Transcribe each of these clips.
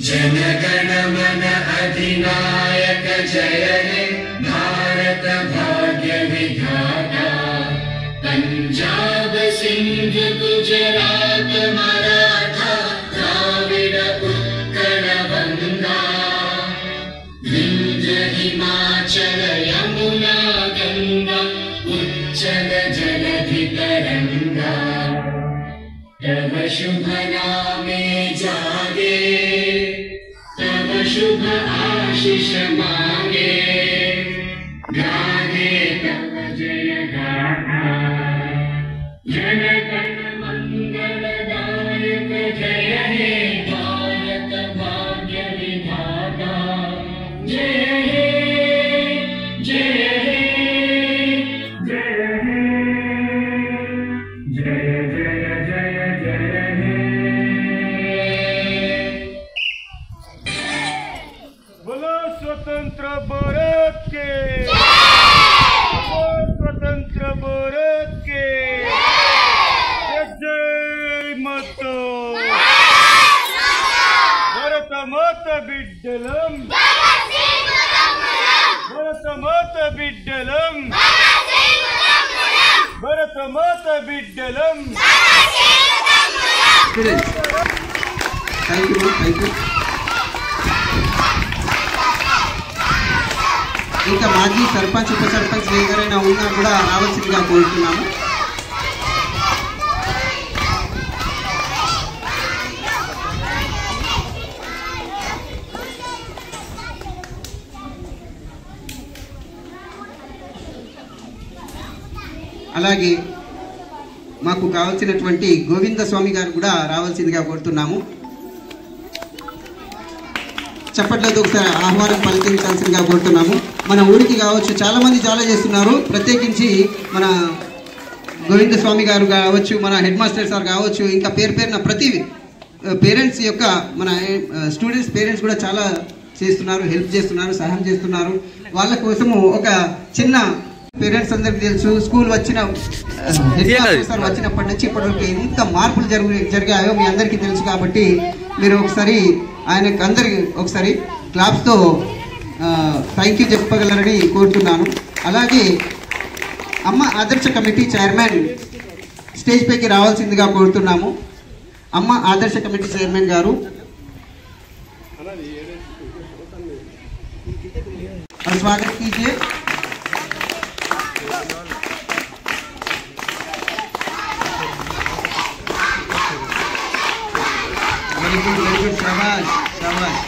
जनगण मन अधिनायक जय हे भारत भाग्य विधाता। पंजाब सिंध गुजरात मराठा द्राविड उत्कल बंगा। विंध्य हिमाचल यमुना गंगा उच्चल जलधि तरंगा। तव शुभ नामे जागे तव शुभ आशीष मांगे। गाहे तव जय गाथा जन गण मंगलदायक जय हे भारत भाग्य विधाता। जय हे जय हे जय हे जय जय जय जय हे। बोलो स्वतंत्र भारत के, बोलो स्वतंत्र भारत के जय माता। भरत माता बिड्डलम भरत माता बिड्डलम भरत माता बिड्डलम। Thank you thank you. ఇంకా మాజీ సర్పంచ్ ఉప సర్పంచ్ ఎవరైనా ఉన్నా కూడా రావాల్సిందిగా కోరుతున్నాము. అలాగే మాకు కావాల్సినటువంటి గోవింద స్వామి గారు కూడా రావాల్సిందిగా కోరుతున్నాము. చప్పట్లతో ఒకసారి ఆహ్వానం పలికించాల్సిందిగా కోరుతున్నాము. మన ఊరికి కావచ్చు చాలామంది చాలా చేస్తున్నారు. ప్రత్యేకించి మన గోవింద స్వామి గారు కావచ్చు, మన హెడ్ మాస్టర్ సార్ కావచ్చు, ఇంకా పేరున ప్రతి పేరెంట్స్ యొక్క మన స్టూడెంట్స్ పేరెంట్స్ కూడా చాలా చేస్తున్నారు, హెల్ప్ చేస్తున్నారు, సహాయం చేస్తున్నారు. వాళ్ళ కోసము ఒక చిన్న పేరెంట్స్ అందరికి తెలుసు, స్కూల్ వచ్చిన హెడ్ మాస్టర్ సార్ వచ్చినప్పటి నుంచి ఇప్పటివరకు ఎంత మార్పులు జరిగాయో మీ అందరికీ తెలుసు. కాబట్టి మీరు ఒకసారి ఆయనకు అందరికి ఒకసారి క్లాప్స్తో థ్యాంక్ యూ చెప్పగలరని కోరుతున్నాను. అలాగే అమ్మ ఆదర్శ కమిటీ చైర్మన్ స్టేజ్ పైకి రావాల్సిందిగా కోరుతున్నాము. అమ్మ ఆదర్శ కమిటీ చైర్మన్ గారు స్వాగत कीजिए। వెరీ గుడ్ శాబాష్ శాబాష్।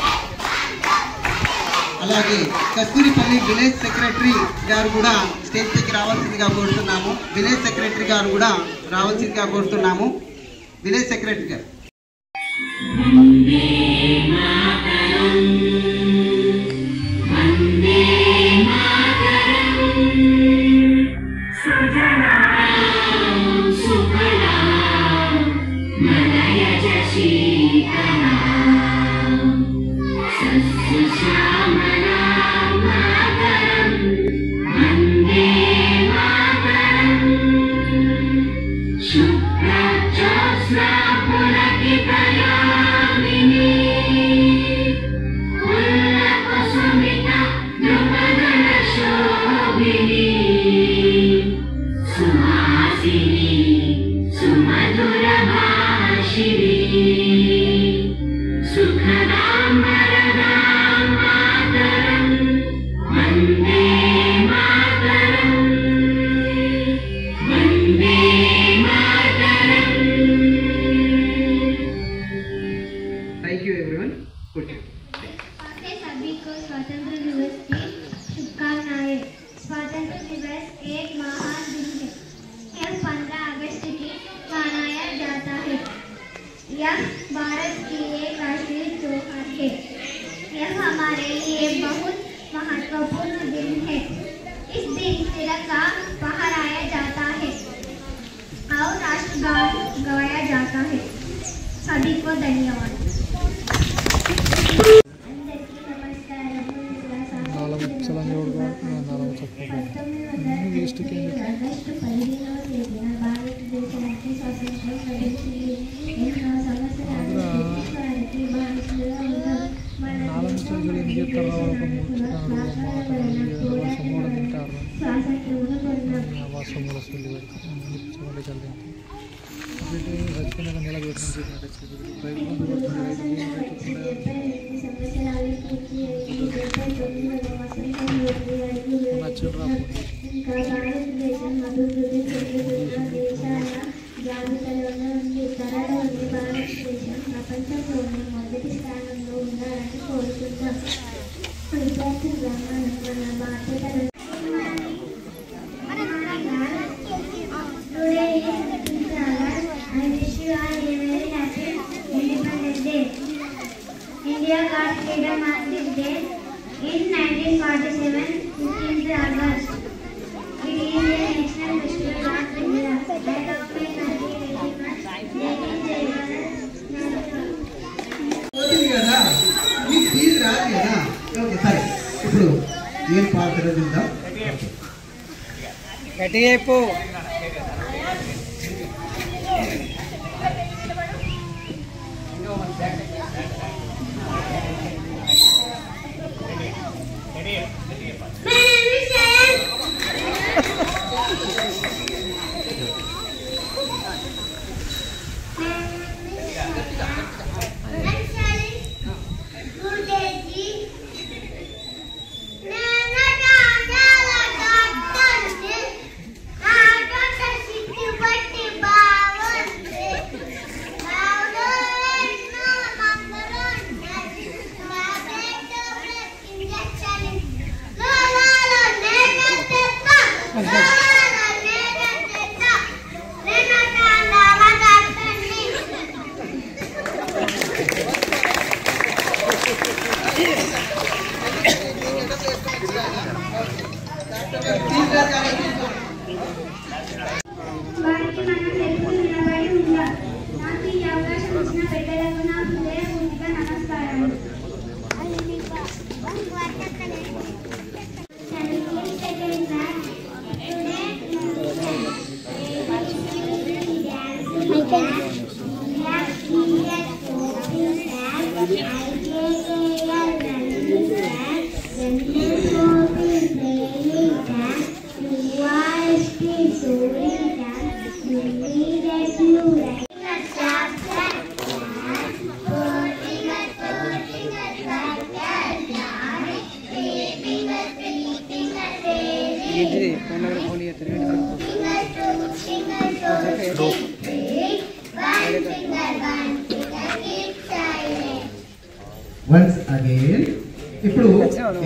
అలాగే కస్తూరిపల్లి విలేజ్ సెక్రటరీ గారు కూడా స్టేజ్ పైకి రావాల్సిందిగా కోరుతున్నాము. విలేజ్ సెక్రటరీ గారు కూడా రావాల్సిందిగా కోరుతున్నాము. విలేజ్ సెక్రటరీ గారు शुक्र ज्योत्स्ना पुलकितयामिनी को स्वतंत्र दिवस की शुभकामनाएं। स्वतंत्र दिवस एक महान दिन है। यह 15 अगस्त की मनाया जाता है। यह भारत की एक राष्ट्रीय त्योहार है। यह हमारे लिए बहुत महत्वपूर्ण दिन है। इस दिन तिरंगा फहराया जाता है और राष्ट्रगान गाया जाता है। सभी को धन्यवाद। ప్రపంచంలోని మొదటి స్థానంలో ఉండాలని కోరుకుంటాం. విద్యార్థులుగా మన బాధ్యతలు Today is 15th August. I wish you all a very happy Independence Day. India got freedom on this day in 1947, 15th August. It is a national festival of India. I love my country very much. పోతుంది కదా మీకు fee రాదు కదా. Okay సరే, ఇప్పుడు ఏం పాడుతుందో చూద్దాం. గట్టిగా చెప్పు. వారికి మనం ఎప్పుడు నిలబడి ఉండాలి. నాకు ఈ అవకాశం ఇచ్చిన పెద్దలకు నా హృదయపూర్వక నమస్కారాలు. వన్స్ అగైన్ ఇప్పుడు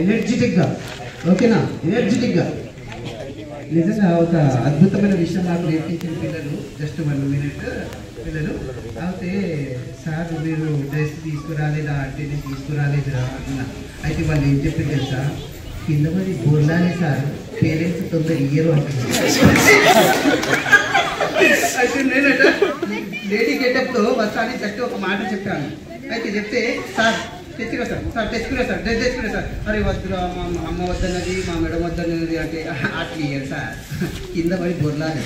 ఎనర్జెటిక్ గా, ఓకేనా, ఎనర్జెటిక్ గా. నిజంగా ఒక అద్భుతమైన విషయం నాకు నేర్పించిన పిల్లలు, జస్ట్ 1 minute పిల్లలు. అయితే సార్ మీరు డ్రెస్ తీసుకురాలేదా అంటే నేను తీసుకురాలేదురా అన్నా. అయితే వాళ్ళు ఏం చెప్పి తెలుసా, కింద మరి బోర్లానే సార్ పేరెంట్స్ తొందర ఇయ్యరు అంటున్నారు. అయితే నేనట లేడీ గెటప్లో వస్తానని చెప్పి ఒక మాట చెప్పాను. అయితే చెప్తే సార్ తెచ్చుకురా సార్ తెచ్చుకురా సార్ డ్రెస్ తెచ్చుకురా సార్. అరే వద్దురా, మా అమ్మ వద్దన్నది, మా మేడం వద్దన్నది అంటే అట్లా ఇయ్యారు సార్, కింద పడి బొర్లాలి.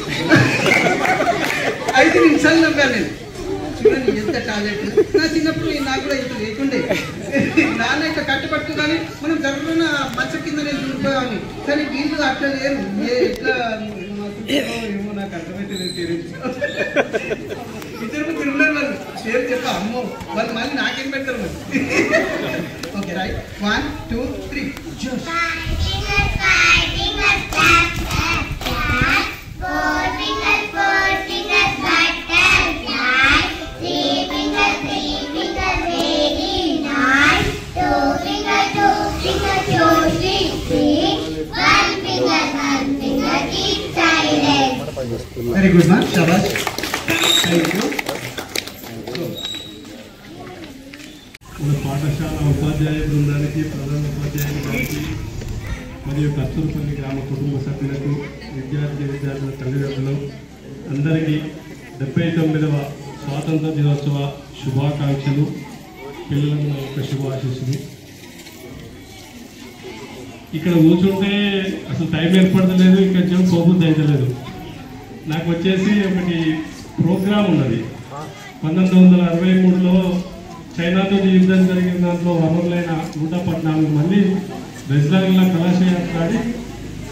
5 నిమిషాలు నవ్వాను నేను. చూడండి ఎంత టాలెంట్. నా చిన్నప్పుడు నాకు కూడా ఇంత లేకుండే. నాన్న ఇట్లా కట్టుపట్టు కానీ మనం జరుగుతున్న మచ్చ కింద నేను దూరిపోయామని. కానీ వీళ్ళు అట్లా లేరు. ఎట్లా ఏమో నాకు అర్థమైతే లేదు. ఇద్దరు ముగ్గురు ఉన్నారు వాళ్ళు. పేరు చెప్పా అమ్మో, వాళ్ళు మళ్ళీ నాకేం పెడతారు మరి. ఓకే రైట్, 1 2 3 జోష్. Two fingers, వెరీ గుడ్ మా షాబాష్. Thank you. మన పాఠశాల ఉపాధ్యాయ బృందానికి, ప్రధాన ఉపాధ్యాయుల గారికి మరియు కస్తూర్పల్లి గ్రామ కుటుంబ సభ్యులకు, విద్యార్థుల తల్లిదండ్రులు అందరికీ 79వ స్వాతంత్ర దినోత్సవ శుభాకాంక్షలు, పిల్లలకు నా యొక్క శుభాశీస్సులు. ఇక్కడ కూర్చుంటే అసలు టైం ఏర్పడతలేదు, ఇక్కడ పోబుద్ది అయితలేదు. నాకు వచ్చేసి ఒకటి ప్రోగ్రాం ఉన్నది. 1963లో చైనాతో యుద్ధం జరిగిన దాంట్లో అమరులైన 114 మంది రెజ్లాగిల్లా కళాశాల ఆడి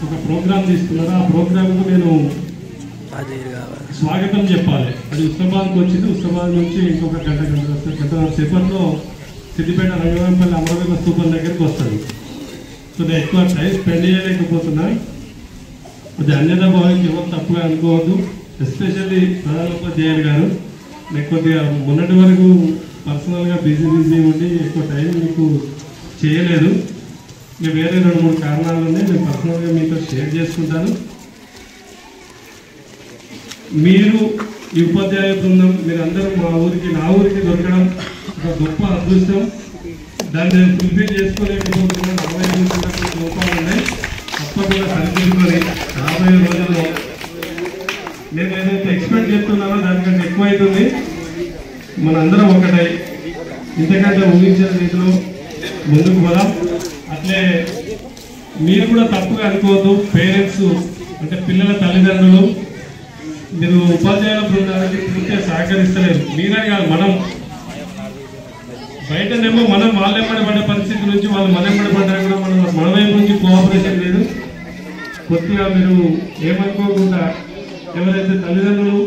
ఒక ప్రోగ్రాం తీసుకున్నారు. ఆ ప్రోగ్రాంకు నేను స్వాగతం చెప్పాలి. అది ఉస్మాబాద్కి వచ్చింది. ఉస్మాబాద్ నుంచి ఇంకొక గంటన్నర సేపట్లో సిద్దిపేట రంగనాయపల్లి అమరవీర స్తూపం దగ్గరికి వస్తుంది. సో నేను ఎక్కువ టైం స్పెండ్ చేయలేకపోతున్నా. అది అన్యదా భావించి ఎవరు తప్పుగా అనుకోవద్దు. ఎస్పెషల్లీ ప్రధానోపాధ్యాయులు గారు, నేను కొద్దిగా మొన్నటి వరకు పర్సనల్గా బిజీ ఉండి ఎక్కువ టైం మీకు చేయలేదు. ఇంకా వేరే 2-3 కారణాలు ఉన్నాయి, నేను పర్సనల్గా మీతో షేర్ చేసుకుంటాను. మీరు ఈ ఉపాధ్యాయ బృందం మీరందరూ నా ఊరికి దొరకడం ఒక గొప్ప అదృష్టం. దాన్ని నేను ఫుల్ఫిల్ చేసుకోలేకపోతున్నాను. 40 లోపాలు ఉన్నాయి. తప్పకుండా సరిచేసుకొని రాబోయే రోజుల్లో నేను ఏదైతే ఎక్స్పెక్ట్ చేస్తున్నానో దానికంటే ఎక్కువ అవుతుంది. మనందరం ఒకటై ఇంతకంటే ఊహించిన రీతిలో ముందుకు పోదాం. అట్లే మీరు కూడా తప్పుగా అనుకోవద్దు. పేరెంట్స్ అంటే పిల్లల తల్లిదండ్రులు మీరు ఉపాధ్యాయుల బృందానికి పూర్తిగా సహకరిస్తలేరు. మీరే కాదు, మనం బయటనేమో మనం వాళ్ళెంబడి పడే పరిస్థితి నుంచి వాళ్ళు మనెంబడి పడ్డా కూడా మన వైపు నుంచి కోఆపరేషన్ లేదు. కొద్దిగా మీరు ఏమనుకోకుండా ఎవరైతే తల్లిదండ్రులు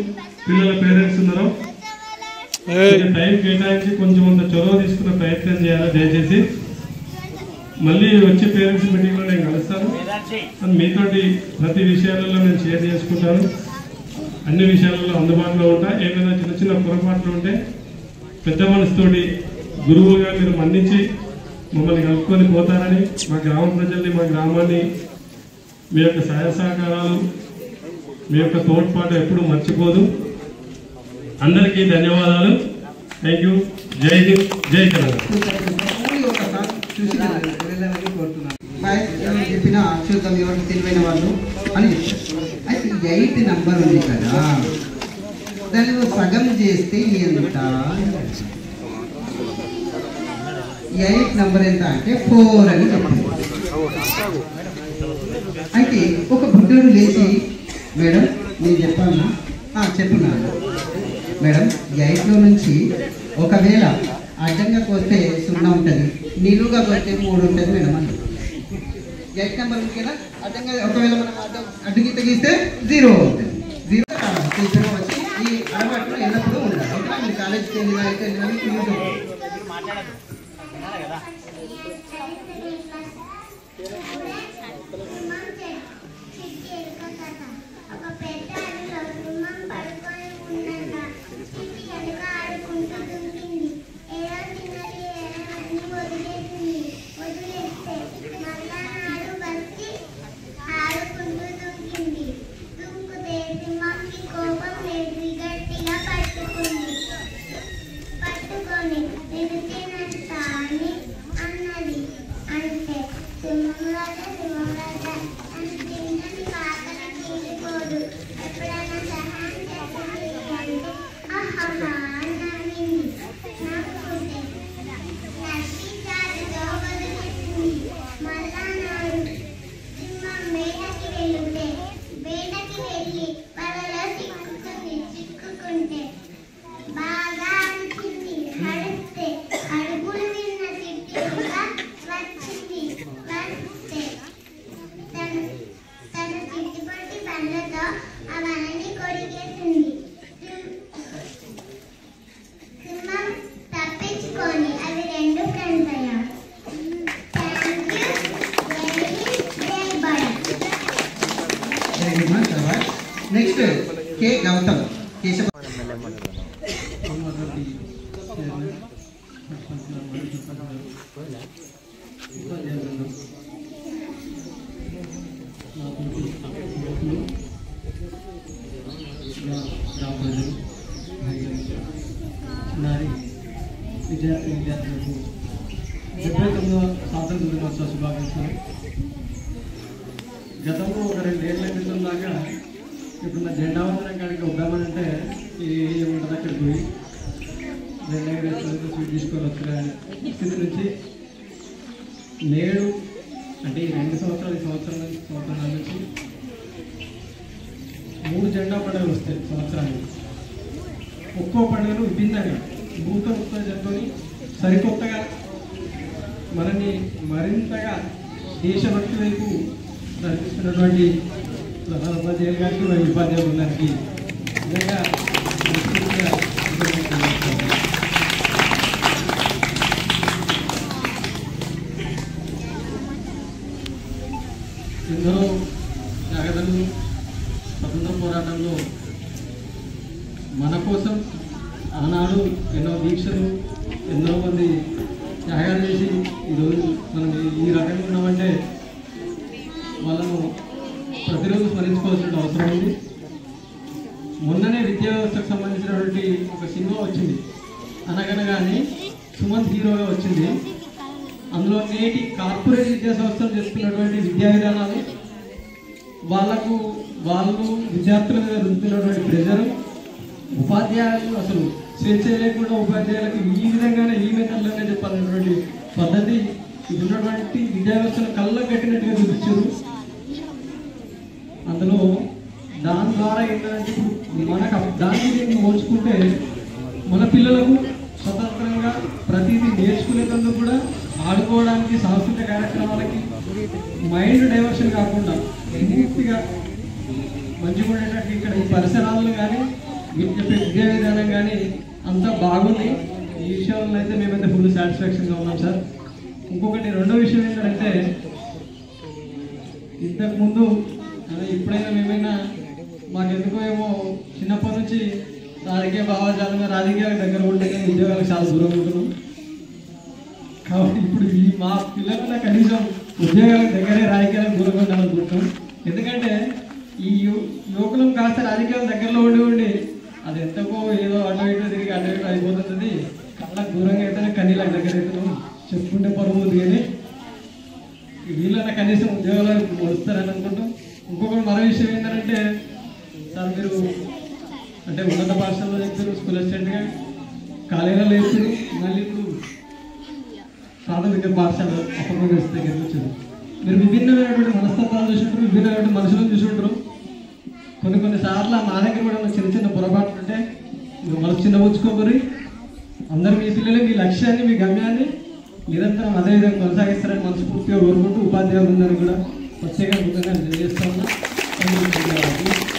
పిల్లల పేరెంట్స్ ఉన్నారో టైం కేటాయించి కొంచెం అంత చొరవ తీసుకునే ప్రయత్నం చేయాలి. దయచేసి మళ్ళీ వచ్చే పేరెంట్స్ మీటింగ్లో నేను కలుస్తాను. మీతోటి ప్రతి విషయాలలో నేను షేర్ చేసుకుంటాను. అన్ని విషయాలలో అందుబాటులో ఉంటా. ఏమైనా చిన్న పొరపాట్లు ఉంటే పెద్ద మనసుతోటి గురువుగా మీరు మన్నించి మమ్మల్ని కలుపుకొని పోతారని, మా గ్రామ ప్రజల్ని, మా గ్రామాన్ని మీ యొక్క సహాయ సహకారాలు, మీ యొక్క తోడ్పాటు ఎప్పుడు మర్చిపోదు. అందరికీ ధన్యవాదాలు. Thank you. జై హింద్, జై తెలంగాణ. చెప్పిన చూద్దాం ఎవరికి తెలివైన వాళ్ళు అని. అయితే 8 నంబర్ ఉంది కదా, దాన్ని సగం చేస్తే ఎంత? 8 నంబర్ ఎంత అంటే 4 అని చెప్పింది. అయితే ఒక బుద్ధుడు లేచి, మేడం నేను చెప్పాను చెప్పున్నాను మేడం, 8లో నుంచి ఒకవేళ అడ్డంగా పోతే 0 ఉంటుంది, నిలువుగా పోతే 3 ఉంటుంది మేడం అని. 8 నెంబర్ ఉంది కదా, అడ్డంగా ఒకవేళ మనం అడ్డు గీత గీస్తే 0 అవుతుంది. 0 వచ్చి ఈ అలవాట్లు ఎల్లప్పుడూ ఉండాలి. ఓకే, మీరు కాలేజీకి వెళ్ళినా అయితే నెక్స్ట్ కే గౌతమ్ కేశవ భావిస్తున్నాను. గతంలో ఒక 2 ఏళ్ల క్రితం దాకా ఇప్పుడు నా జెండా వందనం కాడికి వద్దామనంటే ఏముంటుంది అక్కడికి పోయి 2 రెస్టారెంట్ స్వీట్ తీసుకొని వచ్చిన స్థితి నుంచి నేడు అంటే ఈ 2 సంవత్సరాల నుంచి 3 జెండా పండుగలు వస్తాయి సంవత్సరానికి. ఒక్కో పండుగను విభిన్నంగా నూతన ఉత్తేజంతో సరికొత్తగా మనని మరింతగా దేశభక్తి వైపు నడిపిస్తున్నటువంటి ప్రధాన ఉపాధ్యాయులు గారికి మరియు ఉపాధ్యాయులు గారికి నిజంగా ఎందరో త్యాగదలు స్వతంత్ర పోరాటంలో మన కోసం ఆనాడు ఎన్నో దీక్షలు ఎంతో మంది త్యాగాలు చేసి ఈరోజు మనం ఈ రకంగా ఉన్నామంటే వాళ్ళను ప్రతిరోజు స్మరించుకోవాల్సిన అవసరం ఉంది. మొన్ననే విద్యా వ్యవస్థకు సంబంధించినటువంటి ఒక సినిమా వచ్చింది, అనగనగానే సుమంత్ హీరోగా వచ్చింది. అందులో నేటి కార్పొరేట్ విద్యా సంస్థలు చేస్తున్నటువంటి విద్యా విధానాలు, వాళ్ళు విద్యార్థుల మీద రుద్దుతున్నటువంటి ప్రెజరు, ఉపాధ్యాయులు అసలు స్వేచ్ఛ లేకుండా ఉపాధ్యాయులకు ఈ విధంగానే ఈ మెథడ్లోనే చెప్పాలన్నటువంటి పద్ధతి ఉన్నటువంటి విద్యా వ్యవస్థను కళ్ళకు కట్టినట్టుగా చూపించారు. అందులో దాని ద్వారా ఏంటంటే మనకు దాన్ని పోల్చుకుంటే మన పిల్లలకు స్వతంత్రంగా ప్రతిదీ నేర్చుకునేందుకు కూడా ఆడుకోవడానికి సాంస్కృతిక కార్యక్రమాలకి మైండ్ డైవర్షన్ కాకుండా పూర్తిగా మంచిగా ఉండేటట్టు ఇక్కడ ఈ పరిసరాలను కానీ మీరు చెప్పే విద్యా విధానం కానీ అంతా బాగుంది. ఈ విషయంలో అయితే మేమైతే ఫుల్ సాటిస్ఫాక్షన్గా ఉన్నాం సార్. ఇంకొకటి రెండో విషయం ఏంటంటే ఇంతకుముందు ఎప్పుడైనా మేమైనా మాకెందుకో ఏమో చిన్నప్పటి నుంచి రాజకీయ భావజాలంగా రాజకీయాలకు దగ్గర ఉంటే ఉద్యోగాలకు చాలా దూరం ఉంటున్నాం. కాబట్టి ఇప్పుడు మా పిల్లల కనీసం ఉద్యోగాలకు దగ్గరే రాజకీయాలకు దూరంగా ఉండాలనుకుంటున్నాం. ఎందుకంటే ఈ యువకులం కాస్త రాజకీయాల దగ్గరలో ఉండి అది ఎంతకో ఏదో అటు ఇటు తిరిగి అటు ఇటు అయిపోతుంది. కళ్ళకు దూరంగా అయితేనే కన్నీళ్ళకి దగ్గర అవుతున్నాం. చెప్పుకుంటే పరువు కానీ వీళ్ళన్నా కనీసం ఉద్యోగాలు వస్తారని అనుకుంటాం. ఇంకొకటి మరో విషయం ఏంటంటే సార్ మీరు అంటే ఉన్నత పాఠశాలలో చెప్పారు, స్కూల్ అసిస్టెంట్గా కాలేజీలో వేసారు, మళ్ళీ ఇప్పుడు ప్రాథమిక పాఠశాల అప్పటి దగ్గర వచ్చారు. మీరు విభిన్నమైనటువంటి మనస్తత్వాలు చూసుంటారు, విభిన్నమైనటువంటి మనుషులను చూసుంటారు. కొన్ని సార్లు మా దగ్గర కూడా చిన్న చిన్న పొరపాట్లు ఉంటే మీరు మనసు చిన్నపుచ్చుకోకరి. అందరూ మీ పిల్లలు మీ లక్ష్యాన్ని మీ గమ్యాన్ని నిరంతరం అదేవిధంగా కొనసాగిస్తారని మనస్ఫూర్తిగా కోరుకుంటూ ఉపాధ్యాయులందరూ కూడా ప్రత్యేకంగా తెలియజేస్తా ఉన్నా.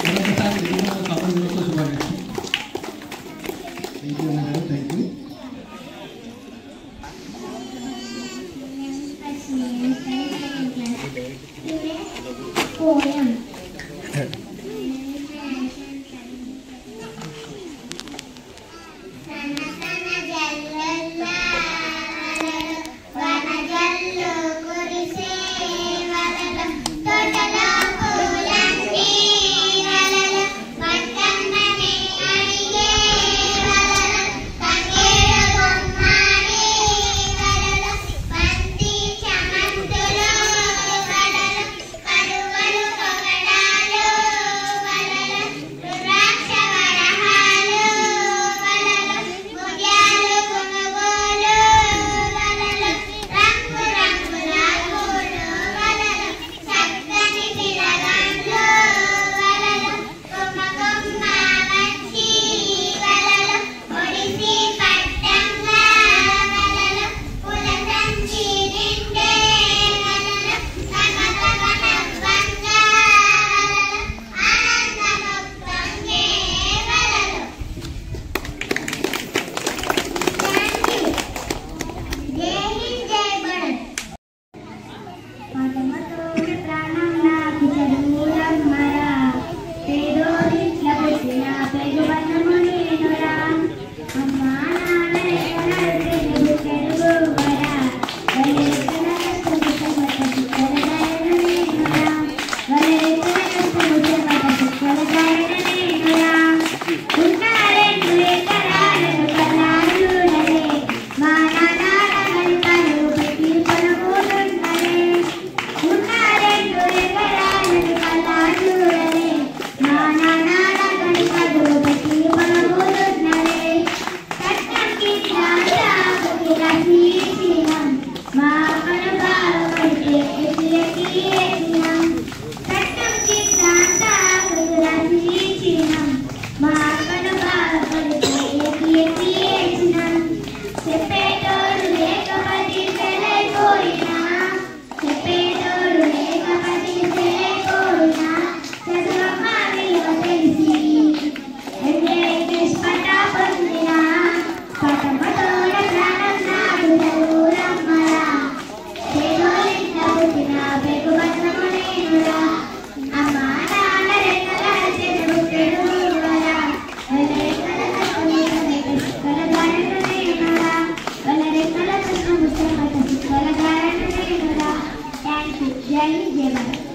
మరొకసారి శుభాకాంక్షలు. Thank you. Poem. Thank you. జై హింద్ జై భారత్.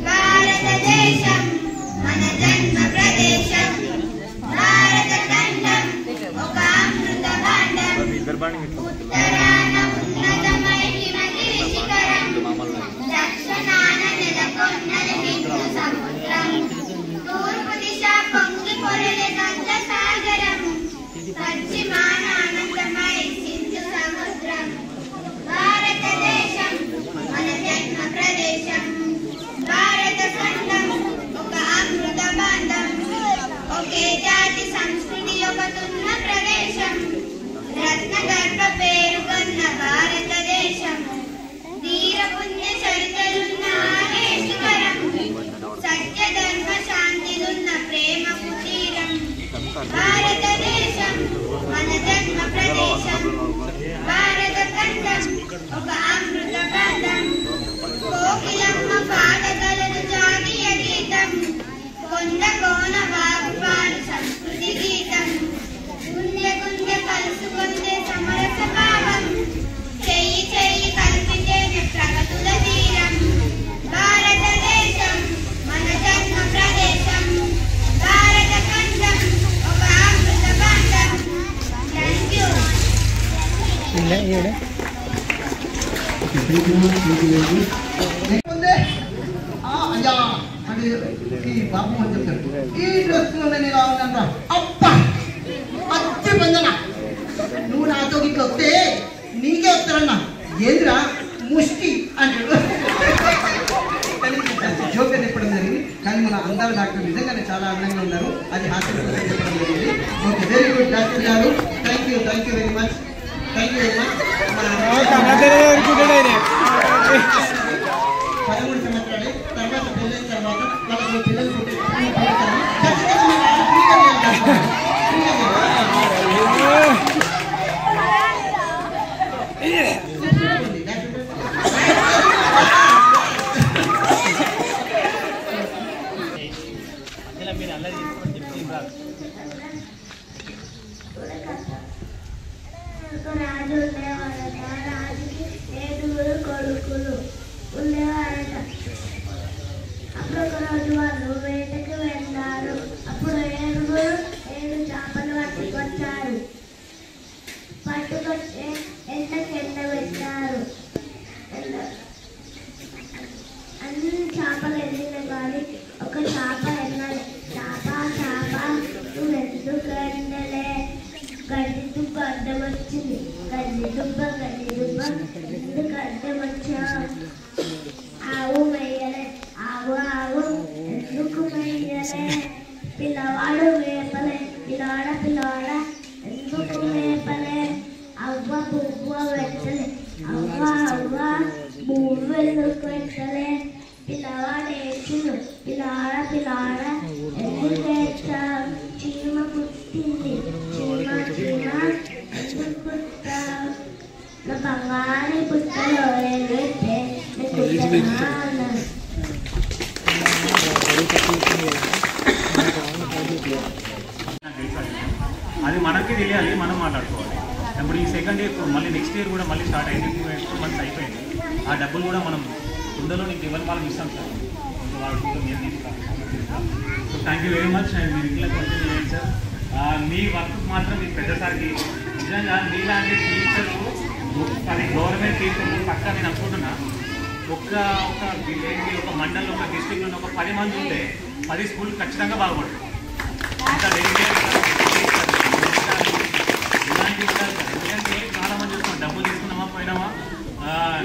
భారతదేశం మన జన్మ ప్రదేశం, భారత ఖండం ఒక అమృత భాండం, ఉత్తరాన ఉన్నతమైన హిమగిరి శిఖరం, దక్షిణాన నెలకొన్నది హిందూ సముద్రం, తూర్పు దిశ పొంగి పొరలే గంగ సాగరం, పశ్చిమాన అనంతమై సింధు సముద్రం. భారతదేశం మన జన్మ ప్రదేశం, భారత ఖండం ఒక అమృత బంధం, ఒకే జాతి సంస్కృతి ఒకటున్న ప్రదేశం, రత్న గర్భ పేరుగొన్న భారతదేశం, ధీర పుణ్య చరితలున్న ఆలయ శిఖరం, సత్య ధర్మ శాంతిలున్న ప్రేమ కుటీరం. భారతదేశం మన జన్మ ప్రదేశం, భారత ఖండం ఒక అమృత బంధం, కోకిలమ్మ పాడగలను జాతీయ గీతం, కొండ కోన వాగుపాడు సంస్కృతి గీతం, గుండె గుండె కలుసుకుంటే సమరస భావం, చెయ్యి చెయ్యి కలిపితేనే ప్రగతుల తీరం. భారతదేశం మన జన్మ ప్రదేశం, భారత ఖండం ఒక అమృత బంధం. Thank you. అయ్యా అంటే ఈ బాబు అని చెప్తారు, ఈ డ్రెస్లో నేను ఇలా ఉన్నాను రా, అబ్బా అచ్చి పొందన, నువ్వు నాతో ఇట్లా వస్తే నీకే వస్తారన్నా, ఏంద్రా ముష్టి అంటాడు. జోక్ అని చెప్పడం జరిగింది, కానీ మన అందాల డాక్టర్ నిజంగానే చాలా అందంగా ఉన్నారు, అది హాస్పిటల్ చెప్పడం జరిగింది. ఓకే, వెరీ గుడ్ డాక్టర్ గారు, thank you very much, thank you very much. 13 సంవత్సరాలు తర్వాత పెళ్ళైన తర్వాత వాళ్ళకి పిల్లలు రాజు ఉండేవాడట, రాజుకి 7 కొడుకులు ఉండేవాడట. అప్పుడు ఒక రోజు వాళ్ళు వేటకి వెళ్ళారు. అప్పుడు 7 చేపలు పట్టుకొచ్చారు. పట్టుకొచ్చి ఎండ పెట్టారు. అన్ని చేపలు వెళ్ళిన కానీ ఒక చేప వెళ్ళాలి. చేప నువ్వు ఎందుకు ఎండలే, గడ్డి దుబ్బ అడ్డం వచ్చింది, గడ్డి దుబ్బ ఎందుకు అడ్డం వచ్చా, ఆవు మెయ్యలే, ఆవు ఎందుకు మెయ్యలే, పిల్లవాడు మేపలే, పిల్లవాడ ఎందుకు మేపలే, అవ్వ పువ్వ పెట్టలే, అవ్వ పువ్వు ఎందుకు పెట్టలే, పిల్లవాడు ఏడ్చిండు, పిల్లవాడ ఎందుకు ఏడ్చా, చీమ పుట్టింది, చీమ ఎందుకు పుట్టా, నా బంగారు పుట్టలో పెట్టే అది మనకి తెలియాలి, మనం మాట్లాడుకోవాలి. ఇప్పుడు ఈ సెకండ్ ఇయర్ మళ్ళీ నెక్స్ట్ ఇయర్ కూడా మళ్ళీ స్టార్ట్ అయింది, 2 months అయిపోయింది. ఆ డబ్బులు కూడా మనం తొందరలో నీకు ఎవరి వాళ్ళకి ఇస్తాం సార్, వాళ్ళు నేను తీసుకుంటాం. So thank you very much. మీరు ఇట్లా కంటిన్యూ చేయండి సార్. మీ వర్క్ మాత్రం మీకు పెద్దసారికి నిజంగా మీలాంటి టీచర్లు 10 గవర్నమెంట్ టీచర్లు పక్కా నేను అనుకుంటున్నా. ఒక మండలంలో ఒక డిస్ట్రిక్ట్లో ఒక 10 మంది ఉంటే 10 స్కూల్ ఖచ్చితంగా బాగుపడతాయి. అంత డెడికేటెడ్ ఇలాంటి ఉండాలి సార్. ఎందుకంటే చాలామంది చూస్తున్నాం, డబ్బులు తీసుకున్నామా పోయినామా,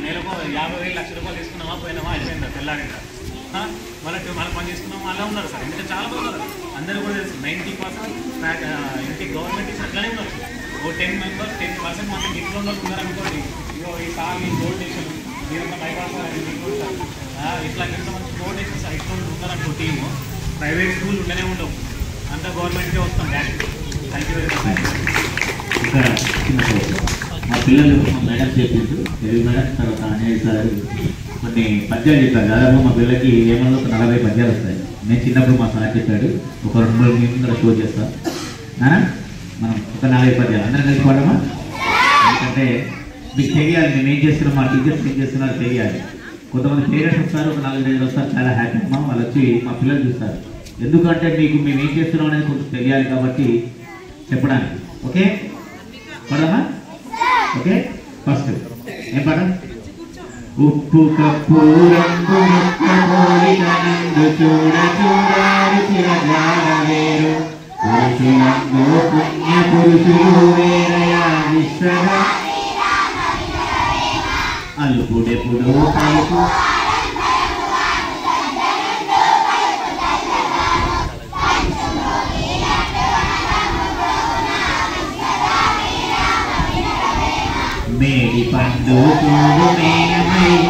నెలకు 50,000 లక్ష రూపాయలు తీసుకున్నామా పోయినామా అయిపోయిందా తెల్లారిందా, మనకు పని చేసుకున్నామా అలా ఉన్నారు సార్. ఇంకా చాలా మంది ఉన్నారు, అందరూ కూడా తెలుసు. 90% ఇంటి గవర్నమెంట్ టీచర్ అట్లనే ఉన్నారు. ఓ 10 members 10% మనకి ఇంట్లో ఉన్నారనుకోండి, ఇగో ఈ సార్ ఈ కోఆర్డినేషన్ మీరు ఒక బైపాస్ ఇట్లా ఇంతమంది కోఆర్డినేషన్ సార్ ఇట్లా ఉన్నారనుకో టీము. ప్రైవేట్ స్కూల్ ఉండనే ఉండవు, అంతా గవర్నమెంట్కే వస్తాం direct. Thank you very much. ఇంకా మా పిల్లలు మేడం చెప్పిండు, తెలుగు మేడం తర్వాత అనేది సార్ కొన్ని పద్యాలు చెప్పారు. దాదాపు మా పిల్లలకి ఏమన్నా ఒక 40 పద్యాలు వస్తాయి. నేను చిన్నప్పుడు మా సార్ చెప్పాడు, ఒక 2-3 నిమిషాలు షో చేస్తాను. మనం ఒక 4 పద్యాలు అందరం కలిసి పాడమా? ఎందుకంటే మీకు తెలియాలి మేము ఏం చేస్తున్నాం, మా టీచర్స్ ఏం చేస్తున్నారో తెలియాలి. కొంతమంది పేరెంట్స్ వస్తారు, ఒక 4-5 వస్తారు, చాలా హ్యాపీ అమ్మా, వాళ్ళు వచ్చి మా పిల్లలు చూస్తారు. ఎందుకంటే మీకు మేము ఏం చేస్తున్నాం అనేది కొంచెం తెలియాలి కాబట్టి చెప్పడానికి. ఓకే పడమా? ఓకే ఫస్ట్ ఏం పాట? ఉప్పు కప్పు రంగు నందు చూడ చూడాలి చిరజాడవేరు పురుషులందు పుణ్య పురుషులు వేరయా విశ్వగా అల్లుపుడెప్పుడు పలుకు మేడి పండు చూడు మేనమయ్య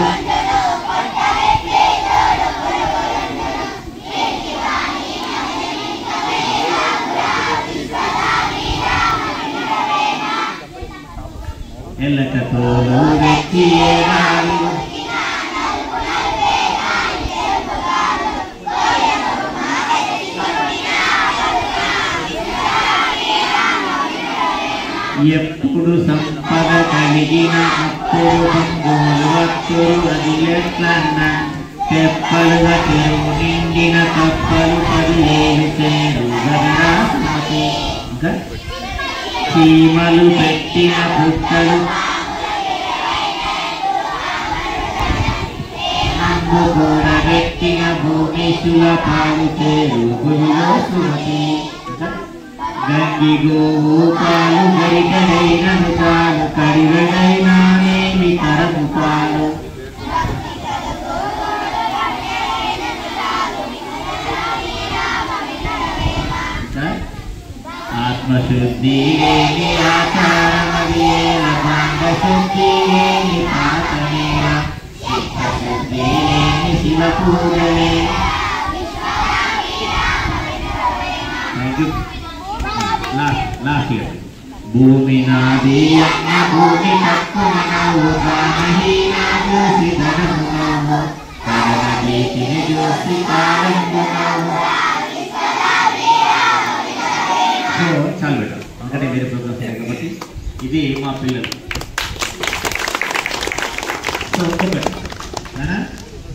ఎల్లకతోలు వెచ్చి ఏడాలి ఎప్పుడు సంపద కలిగిన అప్పుడు బంధువులు భక్తులు అది ఎట్లన్నా తెప్పలుగా చెరువు నిండిన కప్పలు 10,000 చేరు గదరా సుమతి. ఇంకా చీమలు పెట్టిన పుట్టలు నన్ను కూడబెట్టిన భూమేశుల పాలు చేరు గురిలో సుమతి. గంగి గోవు పాలు గరిగడైన పాలు కడిగడైనానేమి తరము పాలు ఆత్మశుద్ధి లేని ఆచారమేల బంధశుద్ధి లేని పాతమేల చిత్తశుద్ధి లేని శివ పూజలే. భూమి నాది అన్న భూమి తక్కువ గానహీనా చూసి ధనమును కరణ నీతిని చూసి కాలంబును. చాలు పెట్టాలి ఎందుకంటే వేరే ప్రోగ్రామ్స్ ఉన్నాయి కాబట్టి. ఇది మా పిల్లలు. సో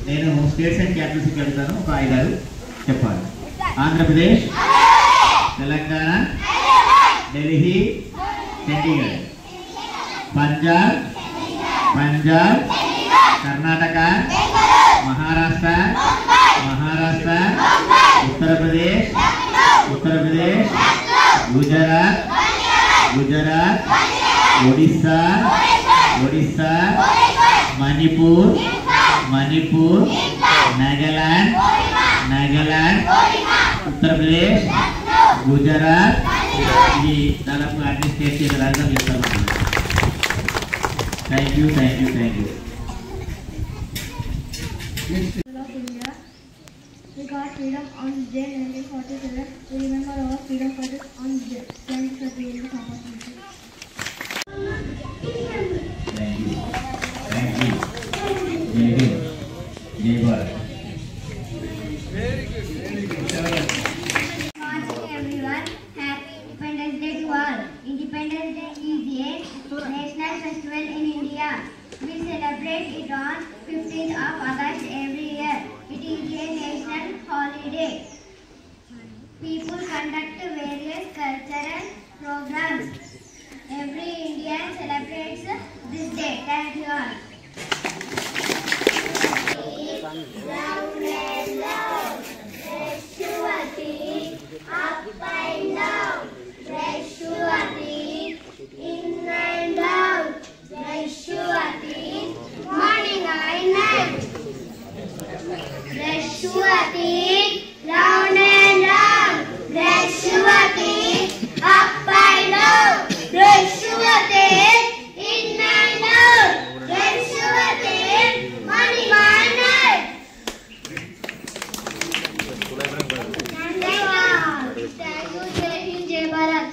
నేను స్టేట్స్ అండ్ క్యాపిటల్స్కి వెళ్తాను. ఒక 5-6 చెప్పాలి. ఆంధ్రప్రదేశ్, తెలంగాణ, ఢిల్లీ, చండీగఢ్, పంజాబ్, కర్ణాటక, మహారాష్ట్ర, ఉత్తరప్రదేశ్, గుజరాత్, ఒడిస్సా, మణిపూర్, నాగాలాండ్, ఉత్తరప్రదేశ్, గుజరాత్. ఇది దాదాపు అన్ని స్టేట్స్ రాజధాని చేస్తాను. Thank you. of India. We got freedom on Day 1947. We remember our freedom fighters on Day. Thanks for being the opportunity. Thank you. Jai Bharat. Morning everyone. Happy Independence Day to all. Independence Day is a national festival in India. We celebrate it on 15th of August every year. It is a national holiday. People conduct various cultural programs. Every Indian celebrates this day. Thank you all. Round and round, press your feet, up and down, press your feet, in and out, press your feet, morning and night. Press your feet, round and round, press your feet, up and down, press your feet, in and out, press your feet, morning and night. Thank you, Jai Hind, Jai Bharat.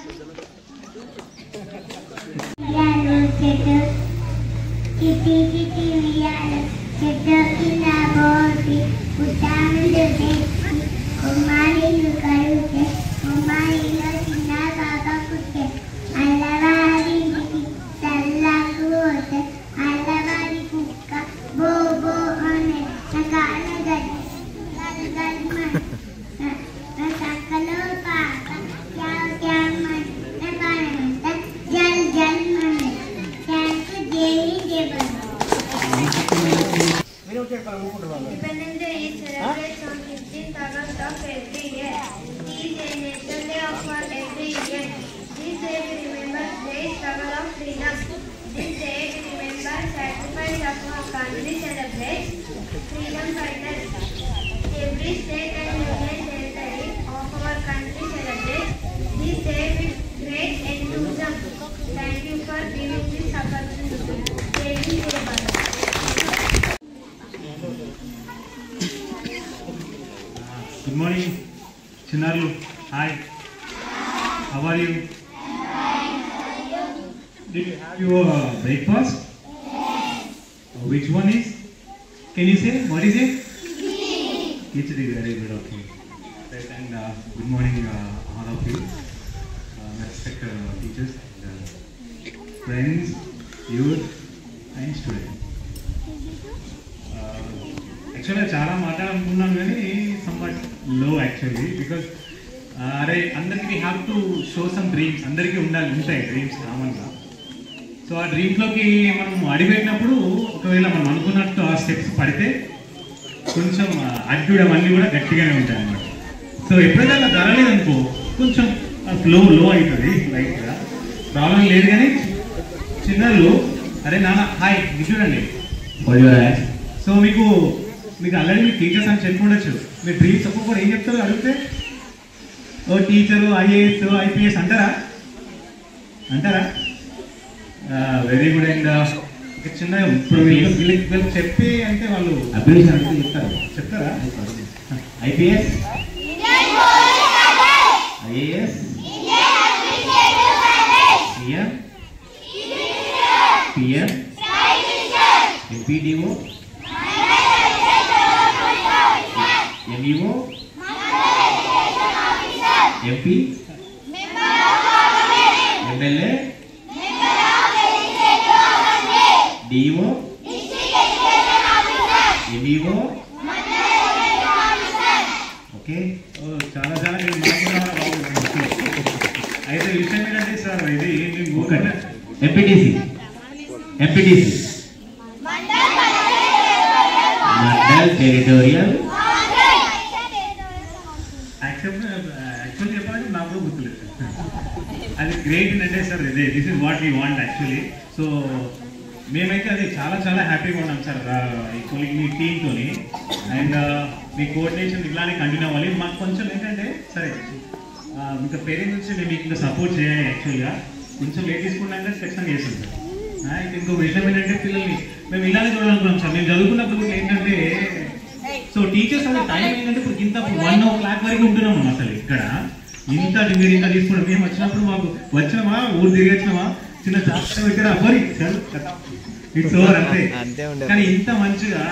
Kitty, we are settled in a body, put down the bed, for every Indian. This day we remember great struggle of freedom. This day we remember sacrifice of our country celebrates freedom fighters. Every state and union territory of our country celebrates this day with great enthusiasm. Thank you for giving this opportunity. Jai Hind, Jai Bharat. Good morning, Chinnaru. Hi. How are you? Did you have your breakfast? Which one is? Can you say? What is it? Khichdi. Very good. Okay. Right, and good morning, all of you. Respected teachers, and, friends, youth, and students. Actually, చాలా మాట్లాడాలనుకున్నాను కానీ somewhat low actually because అరే అందరికి we have to show some dreams. అందరికీ ఉంటాయి dreams కామన్గా. So ఆ డ్రీమ్స్లోకి మనం అడిగిపెట్టినప్పుడు ఒకవేళ మనం అనుకున్నట్టు ఆ స్టెప్స్ పడితే కొంచెం అడ్డు అవన్నీ కూడా గట్టిగానే ఉంటాయి అన్నమాట. సో ఎప్పుడైతే అలా ధరలేదనుకో కొంచెం లో అవుతుంది లైట్గా, ప్రాబ్లం లేదు. కానీ చిన్నలు అరే నాన్న హాయ్ ఇది చూడండి. సో మీకు ఆల్రెడీ మీ టీచర్స్ అని చెప్పి ఉండొచ్చు. మీ డ్రీమ్స్ ఒక్కొక్కరు ఏం చెప్తారో అడిగితే ఓ టీచరు ఐఏఎస్ ఐపీఎస్ అంటారా? Very good. అండ్ చిన్న ఇప్పుడు వీళ్ళకి చెప్పి అంటే వాళ్ళు అభివృద్ధి అంటే చెప్తారా? IPS IAS CM PM MPDO MEO MP MLA DO MEO. Okay, చాలా అయితే విషయం ఏంటంటే సార్ ఇది ఎంపీటీసీ మండల్ టెరిటోరియల్ యాక్చువల్లీ చెప్పాలంటే నాకు కూడా గుర్తులేదు. అది గ్రేట్ ఏంటంటే సార్ ఇదే this is what we want actually. So మేమైతే అది చాలా హ్యాపీగా ఉన్నాం సార్ మీ టీంతో. అండ్ మీ కోఆర్డినేషన్ ఇలానే కంటిన్యూ అవ్వాలి. మాకు కొంచెం ఏంటంటే సరే ఇంకా పేరెంట్స్ నుంచి మేము మీకు ఇంకా సపోర్ట్ చేయాలి. యాక్చువల్గా కొంచెం లేట్ తీసుకున్నాక ఖచ్చితంగా చేస్తాం సార్. ఇంకో విషయం ఏంటంటే పిల్లల్ని మేము ఇలానే చూడాలనుకున్నాం సార్. మేము చదువుకున్నప్పుడు ఏంటంటే సో టీచర్స్ అసలు టైం ఏంటంటే ఇప్పుడు ఇంత 1 o'clock వరకు ఉంటున్నాం అసలు ఇక్కడ. మీరు ఇంత తీసుకున్నాం. మేము వచ్చినప్పుడు మాకు వచ్చినామా ఊరు తిరిగి వచ్చినామా చిన్న జాగ్రత్త పెట్టారు అవ్వరి సార్ ఇట్స్ ఓవర్ అంతే. కానీ ఇంత మంచిగా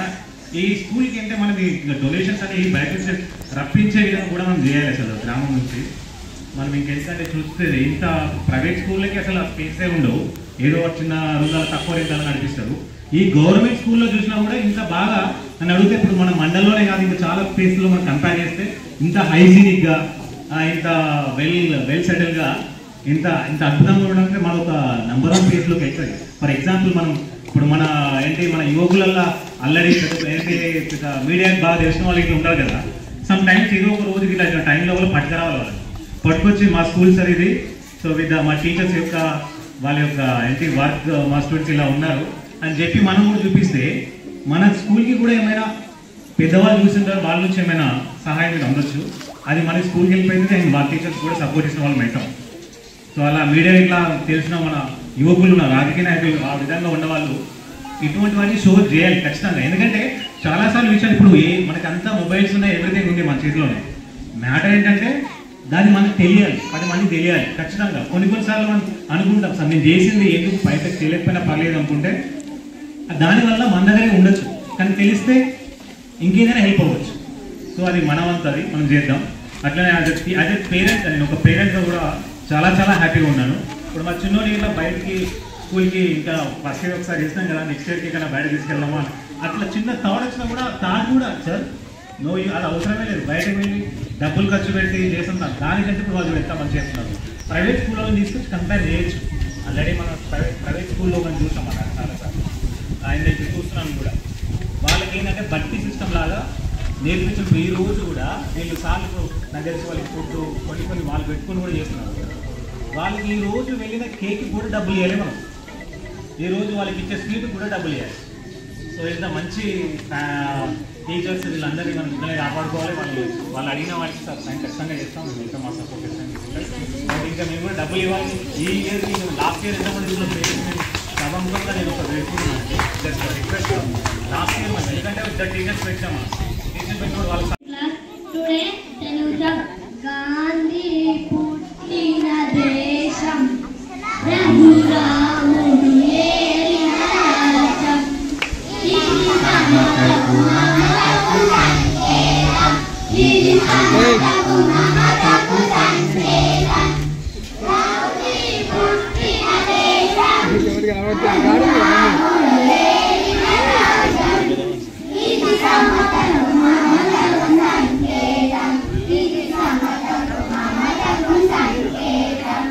ఈ స్కూల్కి అంటే మనం డొనేషన్స్ అనేవి బయట నుంచి రప్పించే విధంగా కూడా మనం చేయాలి అసలు గ్రామం నుంచి. మనం ఇంకెంతంటే చూస్తే ఇంత ప్రైవేట్ స్కూళ్ళకి అసలు స్పేసే ఉండవు. ఏదో చిన్న రూపాయలు తక్కువ రేట్లలో నడిపిస్తారు. ఈ గవర్నమెంట్ స్కూల్లో చూసినా కూడా ఇంత బాగా అని అడిగితే ఇప్పుడు మన మండలంలోనే కాదు ఇంకా చాలా ప్లేస్లో మనం కంపేర్ చేస్తే ఇంత హైజీనిక్గా ఇంత వెల్ సెటిల్గా ఇంత అద్భుతంగా ఉండడానికి మన ఒక నంబర్ ఆఫ్ ప్లేస్లోకి వెళ్తుంది. ఫర్ ఎగ్జాంపుల్ మనం ఇప్పుడు మన యువకులల్లో అల్లడి ఏంటి మీడియాకి బాగా తెలిసిన వాళ్ళు ఇట్లా ఉంటారు కదా. సమ్ టైమ్స్ ఏదో ఒక రోజుకి ఇట్లా టైంలో కూడా పట్టుకురావాలి వాళ్ళు. పట్టుకొచ్చి మా స్కూల్ సార్ ఇది సో విత్ మా టీచర్స్ యొక్క వాళ్ళ యొక్క వర్క్ మా స్టూడెంట్స్ ఇలా ఉన్నారు అని చెప్పి మనం కూడా చూపిస్తే మన స్కూల్కి కూడా ఏమైనా పెద్దవాళ్ళు చూసింటారు, వాళ్ళ నుంచి ఏమైనా సహాయం మీరు అందొచ్చు. అది మన స్కూల్కి వెళ్ళిపోయింది. అండ్ వాళ్ళ టీచర్స్ కూడా సపోర్ట్ చేసిన వాళ్ళు మెట్టాం. సో అలా మీడియా ఇట్లా తెలిసిన మన యువకులు రాజకీయ నాయకులు ఆ విధంగా ఉన్నవాళ్ళు ఇటువంటివన్నీ షో చేయాలి ఖచ్చితంగా. ఎందుకంటే చాలాసార్లు విషయాలు ఇప్పుడు మనకి అంతా మొబైల్స్ ఉన్నాయి, ఎవ్రీథింగ్ ఉంది మన చేతిలోనే. మ్యాటర్ ఏంటంటే దాన్ని మనకు తెలియాలి, 10 మందికి తెలియాలి ఖచ్చితంగా. కొన్నిసార్లు మనం అనుకుంటాం సార్ నేను చేసింది ఎందుకు బయటకు తెలియకపోయినా పర్లేదు అనుకుంటే దానివల్ల మన దగ్గరే ఉండొచ్చు. కానీ తెలిస్తే ఇంకేదైనా హెల్ప్ అవ్వచ్చు. సో అది మన వంతు, అది మనం చేద్దాం. అట్లనే అదే పేరెంట్ నేను ఒక పేరెంట్గా కూడా చాలా హ్యాపీగా ఉన్నాను. ఇప్పుడు మా చిన్నోడి ఇట్లా బయటికి స్కూల్కి ఇంకా ఫస్ట్ ఇయర్ ఒకసారి చేస్తాం కదా, నెక్స్ట్ ఇయర్కి ఇంకా బయట తీసుకెళ్దామా అట్లా చిన్న థాట్ వచ్చినా కూడా కూడా సార్ అది అవసరమే లేదు. బయటకు వెళ్ళి డబ్బులు ఖర్చు పెట్టి చేస్తున్నాం. దానికంటే ఇప్పుడు వాళ్ళు ఎంత మంచి చేస్తున్నారు. ప్రైవేట్ స్కూల్లో తీసుకొచ్చి కంపేర్ చేయొచ్చు. ఆల్రెడీ మనం ప్రైవేట్ స్కూల్లో మనం చూసాం అన్నారు చాలాసార్లు. ఆయన చూస్తున్నాను కూడా. వాళ్ళకి ఏంటంటే బట్టి సిస్టమ్ లాగా నేర్పించిన ఈ రోజు కూడా వీళ్ళు సార్లు నాకు తెలిసి వాళ్ళకి ఫుడ్ కొన్ని వాళ్ళు పెట్టుకొని కూడా చేస్తున్నారు. వాళ్ళకి ఈ రోజు వెళ్ళిన కేక్ కూడా డబ్బులు ఇవ్వాలి మనం, ఈ రోజు వాళ్ళకి ఇచ్చే స్వీట్ కూడా డబ్బులు ఇవ్వాలి. సో ఇంత మంచి టీచర్స్ వీళ్ళందరినీ మనం ఇద్దరే కాపాడుకోవాలి. వాళ్ళు అడిగిన వాటికి ఖచ్చితంగా చేస్తాం, మేము ఇంకా మా సపోర్ట్ చేస్తాం. ఇంకా మేము కూడా డబ్బులు ఇవ్వాలి. ఈ ఇయర్ లాస్ట్ ఇయర్ ఎంతమంది సభముఖంగా నేను ఒక జస్ట్ రిక్వెస్ట్, లాస్ట్ ఇయర్ మనం ఎందుకంటే ఇద్దరు టీచర్స్ పెట్టాము, టీచర్స్ పెట్టినప్పుడు వాళ్ళు టుడే తెలుగు గాంధీ పుట్టిన దేశం రఘురాముడు ఏలిన రాజ్యం ఇది సమతకు మమతకు సంకేతం ఇది సమతకు మమతకు సంకేతం గాంధీ పుట్టిన దేశం రఘురాముడు ఏలిన రాజ్యం ఇది సమతకు మమతకు సంకేతం ఇది సమతకు మమతకు సంకేతం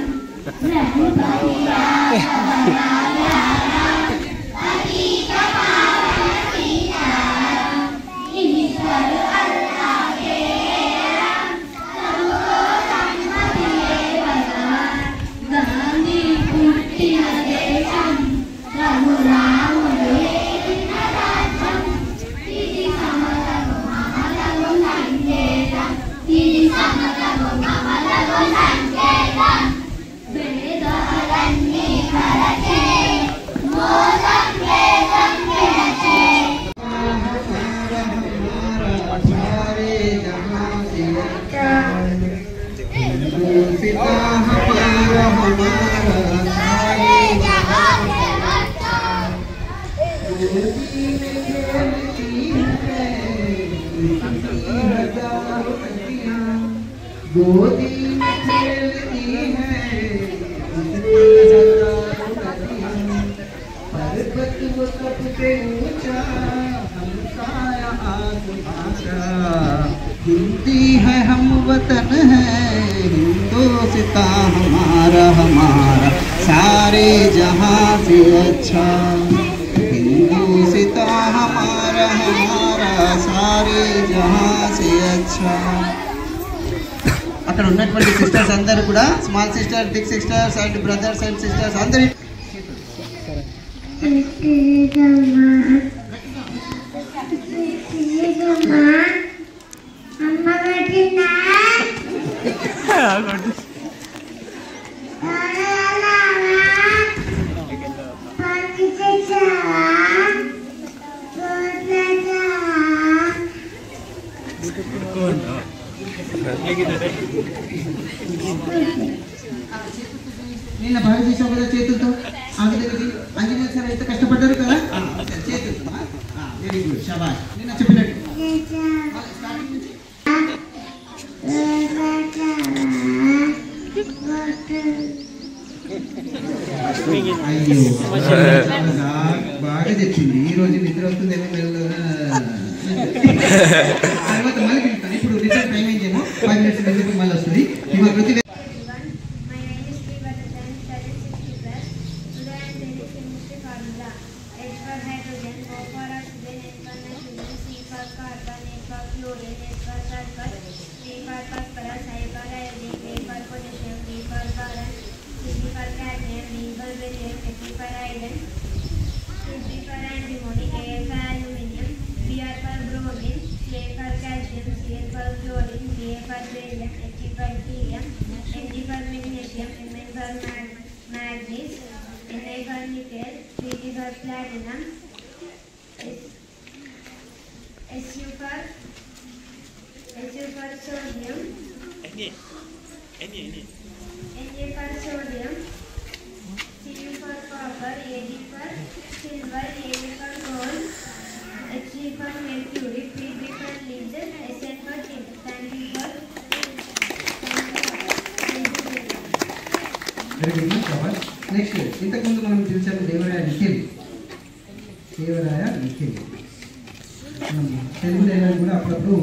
రఘుపతి అతీత పావన సీతారాం ఈశ్వర్ అల్లాహ్ के राम सबको सम्मति भगवान गांधी పుట్టిన దేశం రఘురాముడు ఏలిన రాజ్యం ఇది సమతకు మమతకు సంకేతం ఇది సమతకు మమతకు సంకేతం వేదాలన్నీ కరచే మోదం వేదం విరచే गोदी में खेलती है पर्वत वो सबसे ऊंचा हमसाया आसमां का हिंदी है हम वतन है हिंदुस्ता हमारा हमारा सारे जहां से अच्छा हिंदुस्ता हमारा हमारा सारे जहां से अच्छा అక్కడ ఉన్నటువంటి సిస్టర్స్ అందరూ కూడా small sister, big sisters and brothers and sisters అందరి నిన్న బాగా చేసావు కదా చేతులతో ఆ విధంగా అంజనేయ సార్ అయితే కష్టపడ్డారు కదా చేతులతో వెరీ గుడ్ షాబాష్ నిన్న చెప్పినట్టు అయ్యో బాగా చెప్పింది ఈ రోజు నిద్ర వస్తుంది తర్వాత మళ్ళీ పిలుస్తాను ఇప్పుడు రిటర్న్ టైం ఏం చేయము 5 minutes మళ్ళీ వస్తుంది ఇవాళ ప్రతి platinum, SU for sodium, Na for sodium, Cu for copper, Ag for silver, Ag for gold, Hg for mercury, Pg for lead, Sn for tin. Thank you for very good. Next ఇంతకుముందు మనం చూసాము దేవరాయ నిఖిల్ మనం Telugu dialogue కూడా అప్పుడప్పుడు